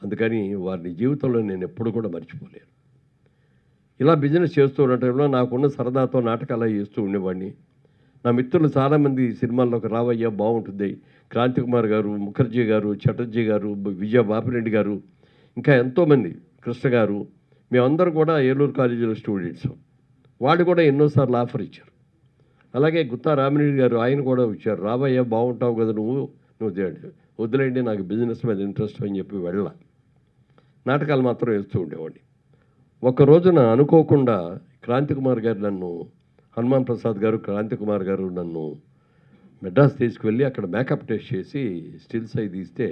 అందుకని వారిని జీవితంలో నేను ఎప్పుడు కూడా మర్చిపోలేను. ఇలా బిజినెస్ చేస్తూ ఉండటంలో నాకున్న సరదాతో నాటకాలు చేస్తూ ఉండేవాడిని. నా మిత్రులు చాలామంది సినిమాల్లోకి రావయ్యా బాగుంటుంది, క్రాంతి కుమార్ గారు, ముఖర్జీ గారు, చటర్జీ గారు, విజయ బాపిరెడ్డి గారు, ఇంకా ఎంతోమంది, కృష్ణ గారు, మేమందరం కూడా ఏలూరు కాలేజీలో స్టూడెంట్స్. వాళ్ళు కూడా ఎన్నోసార్లు ఆఫర్ ఇచ్చారు. అలాగే గుత్తా రామిరెడ్డి గారు, ఆయన కూడా ఇచ్చారు, రావయ్యా బాగుంటావు కదా నువ్వు వద్దులేండి నాకు బిజినెస్ మీద ఇంట్రెస్ట్ అని చెప్పి వెళ్ళా. నాటకాలు మాత్రం వేస్తూ ఉండేవాడిని. ఒక రోజున అనుకోకుండా క్రాంతి కుమార్ గారు నన్ను, హనుమాన్ ప్రసాద్ గారు, క్రాంతి కుమార్ గారు నన్ను మెడ్రాస్ తీసుకువెళ్ళి అక్కడ మేకప్ టెస్ట్ చేసి స్టిల్స్ అయి తీస్తే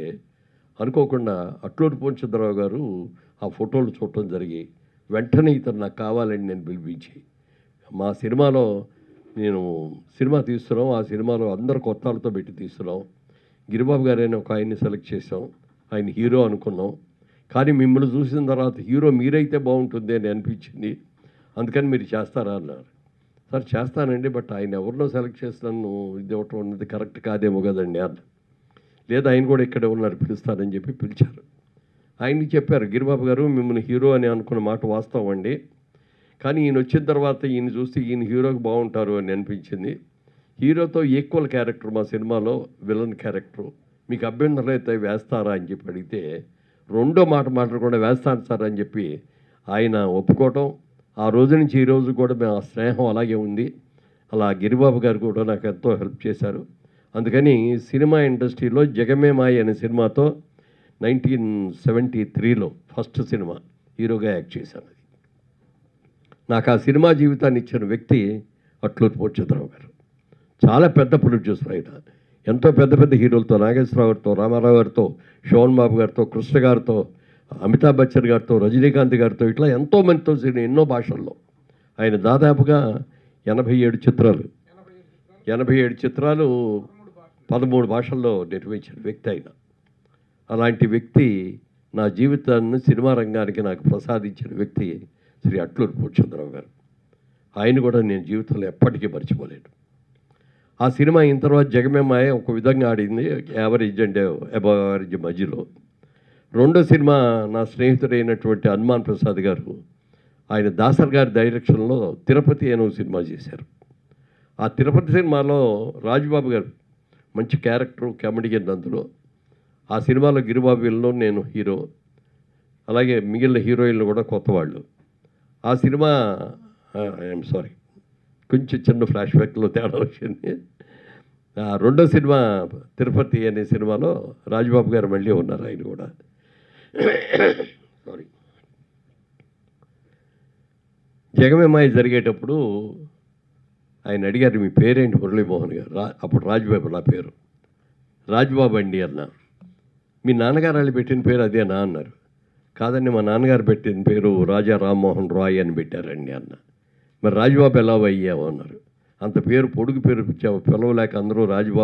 అనుకోకుండా అట్లూరి పూర్ణచంద్రరావు గారు ఆ ఫోటోలు చూడటం జరిగి వెంటనే ఇతను నాకు కావాలని నేను పిలిపించి, మా సినిమాలో నేను సినిమా తీస్తున్నాం, ఆ సినిమాలో అందరు కొత్త వాళ్ళతో పెట్టి తీస్తున్నాం, గిరిబాబు గారైనా ఒక ఆయన్ని సెలెక్ట్ చేసాం, ఆయన హీరో అనుకున్నాం, కానీ మిమ్మల్ని చూసిన తర్వాత హీరో మీరైతే బాగుంటుంది అని అనిపించింది, అందుకని మీరు చేస్తారా అన్నారు. సార్ చేస్తానండి, బట్ ఆయన ఎవరినో సెలెక్ట్ చేస్తాను ఇది ఇవ్వటం అనేది కరెక్ట్ కాదేమో కదండి అన్న. లేదా ఆయన కూడా ఇక్కడే ఉన్నారు పిలుస్తారని చెప్పి పిలిచారు. ఆయనకి చెప్పారు, గిరిబాబు గారు మిమ్మల్ని హీరో అని అనుకున్న మాట వాస్తవం అండి, కానీ ఈయన వచ్చిన తర్వాత ఈయన చూస్తే ఈయన హీరోకి బాగుంటారు అని అనిపించింది. హీరోతో ఈక్వల్ క్యారెక్టర్ మా సినిమాలో విలన్ క్యారెక్టరు, మీకు అభ్యంతరం అయితే వేస్తారా అని చెప్పి అడిగితే రెండో మాట మాట్లాడకుండా వేస్తాను సార్ అని చెప్పి ఆయన ఒప్పుకోవటం. ఆ రోజు నుంచి ఈ రోజు కూడా మేము ఆ స్నేహం అలాగే ఉంది. అలా గిరిబాబు గారు కూడా నాకు ఎంతో హెల్ప్ చేశారు. అందుకని సినిమా ఇండస్ట్రీలో జగమే మాయ అనే సినిమాతో 1973లో ఫస్ట్ సినిమా హీరోగా యాక్ట్ చేశాను. నాకు ఆ సినిమా జీవితాన్ని ఇచ్చిన వ్యక్తి అట్లూరి పూర్ణచంద్రరావు గారు. చాలా పెద్ద ప్రొడ్యూసర్ ఆయన. ఎంతో పెద్ద పెద్ద హీరోలతో, నాగేశ్వరరావు గారితో, రామారావు గారితో, శోభన్ బాబు గారితో, కృష్ణ గారితో, అమితాబ్ బచ్చన్ గారితో, రజనీకాంత్ గారితో, ఇట్లా ఎంతోమందితో ఎన్నో భాషల్లో ఆయన దాదాపుగా 87 చిత్రాలు 13 భాషల్లో నిర్మించిన వ్యక్తి ఆయన. అలాంటి వ్యక్తి నా జీవితాన్ని సినిమా రంగానికి నాకు ప్రసాదించిన వ్యక్తి శ్రీ అట్లూరి పూర్ణచంద్రరావు గారు. ఆయన కూడా నేను జీవితంలో ఎప్పటికీ మర్చిపోలేను. ఆ సినిమా అయిన తర్వాత జగమే మాయ ఒక విధంగా ఆడింది, యావరేజ్ అండ్ అబవ్ యావరేజ్ మధ్యలో. రెండో సినిమా నా స్నేహితుడైనటువంటి హనుమాన్ ప్రసాద్ గారు, ఆయన దాసర్ గారి డైరెక్షన్లో తిరుపతి అనే సినిమా చేశారు. ఆ తిరుపతి సినిమాలో రాజబాబు గారు మంచి క్యారెక్టర్, కామెడియన్ అందులో. ఆ సినిమాలో గిరిబాబులో నేను హీరో, అలాగే మిగిలిన హీరోయిన్లు కూడా కొత్త వాళ్ళు. ఆ సినిమా ఐఎమ్ సారీ కొంచెం చిన్న ఫ్లాష్ బ్యాక్లో తేడా వచ్చింది. రెండో సినిమా తిరుపతి అనే సినిమాలో రాజబాబు గారు మళ్ళీ ఉన్నారు, ఆయన కూడా. సారీ, జగమేమాయి జరిగేటప్పుడు ఆయన అడిగారు, మీ పేరేంటి? మురళీమోహన్ గారు. అప్పుడు రాజబాబు నా పేరు. రాజబాబు అండి అన్న. మీ నాన్నగారు వాళ్ళు పెట్టిన పేరు అదేనా అన్నారు. కాదండి, మా నాన్నగారు పెట్టిన పేరు రాజా రామ్మోహన్ రాయ్ అని పెట్టారండి అన్న. మరి రాజబాబు ఎలా అయ్యావు అన్నారు. అంత పేరు పొడుగు పేరు పిలవలేక అందరూ రాజబాబు